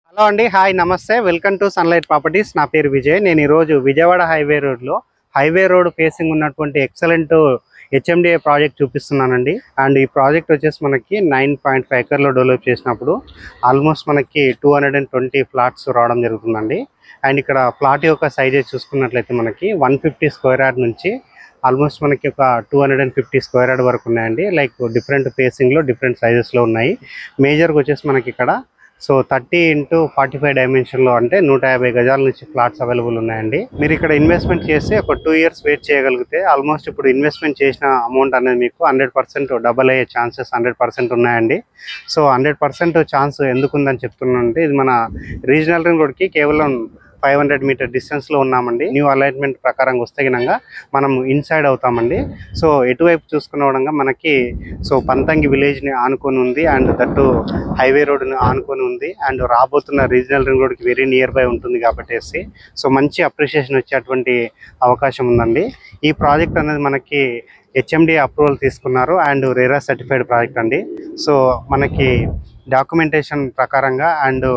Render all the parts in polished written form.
Hello అండి, hi నమస్తే, welcome to sunlight properties. నా పేరు విజయ్. నేను ఈరోజు విజయవాడ హైవే రోడ్ ఫేసింగ్ ఉన్నటువంటి ఎక్సలెంట్ హెచ్ఎండిఏ ప్రాజెక్ట్ చూపిస్తున్నానండి. అండ్ ఈ ప్రాజెక్ట్ వచ్చేసి మనకి 9.5 ఎకర్లో డెవలప్ చేసినప్పుడు ఆల్మోస్ట్ మనకి 220 ఫ్లాట్స్ రావడం జరుగుతుందండి. అండ్ ఇక్కడ ఫ్లాట్ యొక్క సైజెస్ చూసుకున్నట్లయితే మనకి 150 స్క్వేర్ యార్డ్ నుంచి ఆల్మోస్ట్ మనకి ఒక 250 స్క్వేర్ యార్డ్ వరకు ఉన్నాయండి. లైక్ డిఫరెంట్ ఫేసింగ్లో డిఫరెంట్ సైజెస్లో ఉన్నాయి. మేజర్గా వచ్చేసి మనకి ఇక్కడ 30x45 డైమెన్షన్లో అంటే 150 గజాల నుంచి ఫ్లాట్స్ అవైలబుల్ ఉన్నాయండి. మీరు ఇక్కడ ఇన్వెస్ట్మెంట్ చేసి ఒక 2 years వెయిట్ చేయగలిగితే ఆల్మోస్ట్ ఇప్పుడు ఇన్వెస్ట్మెంట్ చేసిన అమౌంట్ అనేది మీకు 100% డబల్ అయ్యే ఛాన్సెస్ 100% ఉన్నాయండి. సో 100% ఛాన్స్ ఎందుకుందని చెప్తున్నానంటే, ఇది మన రీజనల్ రింగ్ రోడ్కి కేవలం 500 మీటర్ డిస్టెన్స్లో ఉన్నామండి. న్యూ అలైన్మెంట్ ప్రకారం వస్తే గినంగా మనం ఇన్సైడ్ అవుతామండి. సో ఎటువైపు చూసుకున్న మనకి పంతంగి విలేజ్ని ఆనుకొని ఉంది, అండ్ దట్టు హైవే రోడ్ని ఆనుకొని ఉంది, అండ్ రాబోతున్న రీజనల్ రింగ్ రోడ్కి వెరీ నియర్ బై ఉంటుంది కాబట్టి మంచి అప్రిషియేషన్ వచ్చేటువంటి అవకాశం ఉందండి. ఈ ప్రాజెక్ట్ అనేది మనకి హెచ్ఎండిఏ అప్రూవల్ తీసుకున్నారు, అండ్ రెరా సర్టిఫైడ్ ప్రాజెక్ట్ అండి. సో మనకి డాక్యుమెంటేషన్ ప్రకారంగా అండ్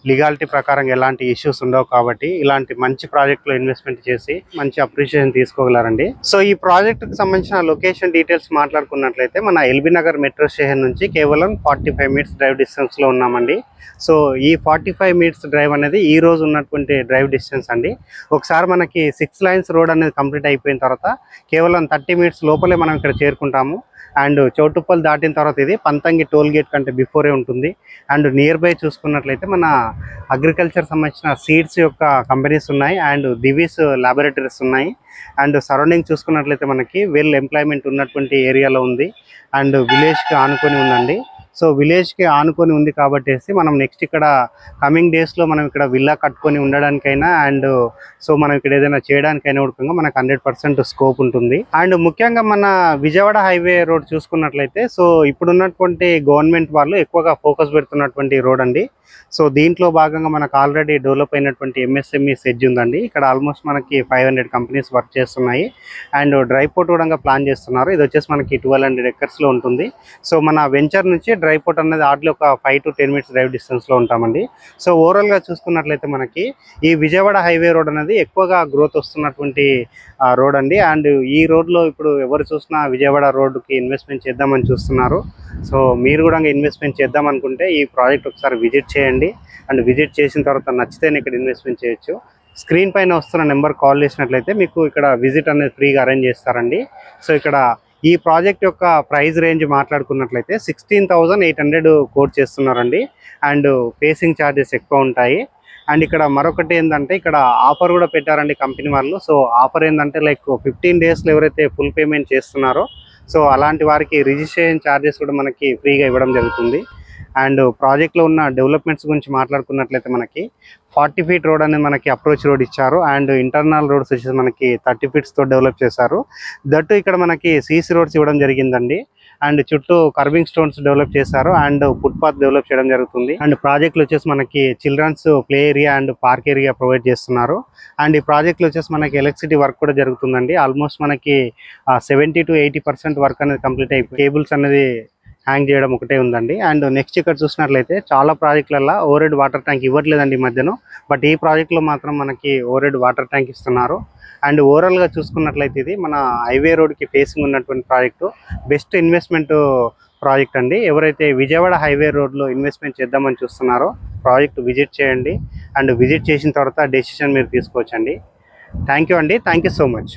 లీగాలిటీ ప్రకారం ఎలాంటి ఇష్యూస్ ఉండవు కాబట్టి ఇలాంటి మంచి ప్రాజెక్ట్లో ఇన్వెస్ట్మెంట్ చేసి మంచి అప్రిషియేషన్ తీసుకోగలరండి. సో ఈ ప్రాజెక్టుకి సంబంధించిన లొకేషన్ డీటెయిల్స్ మాట్లాడుకున్నట్లయితే మన ఎల్బీ నగర్ మెట్రో స్టేషన్ నుంచి కేవలం 45 మినిట్స్ డ్రైవ్ డిస్టెన్స్లో ఉన్నామండి. సో ఈ 45 మినిట్స్ డ్రైవ్ అనేది ఈ రోజు ఉన్నటువంటి డ్రైవ్ డిస్టెన్స్ అండి. ఒకసారి మనకి 6 లైన్స్ రోడ్ అనేది కంప్లీట్ అయిపోయిన తర్వాత కేవలం 30 మినిట్స్ లోపలే మనం ఇక్కడ చేరుకుంటాము. అండ్ చౌటుప్పల్ దాటిన తర్వాత ఇది పంతంగి టోల్ గేట్ కంటే బిఫోరే ఉంటుంది. అండ్ నియర్ బై చూసుకున్నట్లయితే మన అగ్రికల్చర్ సంబంధించిన సీడ్స్ యొక్క కంపెనీస్ ఉన్నాయి, అండ్ దివీస్ ల్యాబొరేటరీస్ ఉన్నాయి. అండ్ సరౌండింగ్ చూసుకున్నట్లయితే మనకి వెల్ ఎంప్లాయ్మెంట్ ఉన్నటువంటి ఏరియాలో ఉంది, అండ్ విలేజ్కి ఆనుకొని ఉందండి. సో విలేజ్కి ఆనుకొని ఉంది కాబట్టి మనం నెక్స్ట్ ఇక్కడ కమింగ్ డేస్లో మనం ఇక్కడ విల్లా కట్టుకొని ఉండడానికైనా అండ్ మనం ఇక్కడ ఏదైనా చేయడానికైనా కూడా మనకు 100% స్కోప్ ఉంటుంది. అండ్ ముఖ్యంగా మన విజయవాడ హైవే రోడ్ చూసుకున్నట్లయితే ఇప్పుడున్నటువంటి గవర్నమెంట్ వాళ్ళు ఎక్కువగా ఫోకస్ పెడుతున్నటువంటి రోడ్ అండి. సో దీంట్లో భాగంగా మనకు ఆల్రెడీ డెవలప్ అయినటువంటి ఎంఎస్ఎంఈ సెడ్జ్ ఉందండి. ఇక్కడ ఆల్మోస్ట్ మనకి 500 కంపెనీస్ వర్క్ చేస్తున్నాయి, అండ్ డ్రై పోర్ట్ కూడా ప్లాన్ చేస్తున్నారు. ఇది వచ్చేసి మనకి 1200 ఎకర్స్లో ఉంటుంది. సో మన వెంచర్ నుంచి డ్రై పోర్ట్ అనేది ఆర్డ్లో ఒక 5 to 10 మినిట్స్ డ్రైవ్ డిస్టెన్స్లో ఉంటామండి. సో ఓవరాల్గా చూసుకున్నట్లయితే మనకి ఈ విజయవాడ హైవే రోడ్ అనేది ఎక్కువగా గ్రోత్ వస్తున్నటువంటి రోడ్ అండి. అండ్ ఈ రోడ్లో ఇప్పుడు ఎవరు చూసినా విజయవాడ రోడ్డుకి ఇన్వెస్ట్మెంట్ చేద్దామని చూస్తున్నారు. సో మీరు కూడా ఇన్వెస్ట్మెంట్ చేద్దాం అనుకుంటే ఈ ప్రాజెక్ట్ ఒకసారి విజిట్ చేయండి. అండ్ విజిట్ చేసిన తర్వాత నచ్చితేనే ఇక్కడ ఇన్వెస్ట్మెంట్ చేయొచ్చు. స్క్రీన్ పైన వస్తున్న నెంబర్ కాల్ చేసినట్లయితే మీకు ఇక్కడ విజిట్ అనేది ఫ్రీగా అరేంజ్ చేస్తారండి. సో ఇక్కడ ఈ ప్రాజెక్ట్ యొక్క ప్రైస్ రేంజ్ మాట్లాడుకున్నట్లయితే 16,800 కోట్ చేస్తున్నారండి. అండ్ ఫేసింగ్ ఛార్జెస్ ఎక్కువ ఉంటాయి. అండ్ ఇక్కడ మరొకటి ఏంటంటే ఇక్కడ ఆఫర్ కూడా పెట్టారండి కంపెనీ వాళ్ళు. సో ఆఫర్ ఏంటంటే లైక్ 15 డేస్లో ఎవరైతే ఫుల్ పేమెంట్ చేస్తున్నారో సో అలాంటి వారికి రిజిస్ట్రేషన్ ఛార్జెస్ కూడా మనకి ఫ్రీగా ఇవ్వడం జరుగుతుంది. అండ్ ప్రాజెక్ట్లో ఉన్న డెవలప్మెంట్స్ గురించి మాట్లాడుకున్నట్లయితే మనకి 40 feet రోడ్ అనేది మనకి అప్రోచ్ రోడ్ ఇచ్చారు, అండ్ ఇంటర్నల్ రోడ్స్ వచ్చేసి మనకి 30 feetsతో డెవలప్ చేశారు. దట్టు ఇక్కడ మనకి సీసీ రోడ్స్ ఇవ్వడం జరిగిందండి. అండ్ చుట్టూ కర్వింగ్ స్టోన్స్ డెవలప్ చేశారు, అండ్ ఫుట్పాత్ డెవలప్ చేయడం జరుగుతుంది. అండ్ ప్రాజెక్ట్లో వచ్చేసి మనకి children's play area and park area provide చేస్తున్నారు. అండ్ ఈ ప్రాజెక్ట్లో వచ్చేసి మనకి ఎలక్ట్రిసిటీ వర్క్ కూడా జరుగుతుందండి. ఆల్మోస్ట్ మనకి 70 to 80% వర్క్ అనేది కంప్లీట్ అయిపోయి కేబుల్స్ అనేది హ్యాంగ్ చేయడం ఒకటే ఉందండి. అండ్ నెక్స్ట్ ఇక్కడ చూసినట్లయితే చాలా ప్రాజెక్టులలో ఓవర్ హెడ్ వాటర్ ట్యాంక్ ఇవ్వట్లేదండి ఈ మధ్యన, బట్ ఈ ప్రాజెక్ట్లో మాత్రం మనకి ఓవర్ హెడ్ వాటర్ ట్యాంక్ ఇస్తున్నారు. అండ్ ఓవరాల్గా చూసుకున్నట్లయితే ఇది మన హైవే రోడ్కి ఫేసింగ్ ఉన్నటువంటి ప్రాజెక్టు బెస్ట్ ఇన్వెస్ట్మెంట్ ప్రాజెక్ట్ అండి. ఎవరైతే విజయవాడ హైవే రోడ్లో ఇన్వెస్ట్మెంట్ చేద్దామని చూస్తున్నారో ప్రాజెక్ట్ విజిట్ చేయండి. అండ్ విజిట్ చేసిన తర్వాత డెసిషన్ మీరు తీసుకోవచ్చండి. థ్యాంక్ యూ అండి, థ్యాంక్ యూ సో మచ్.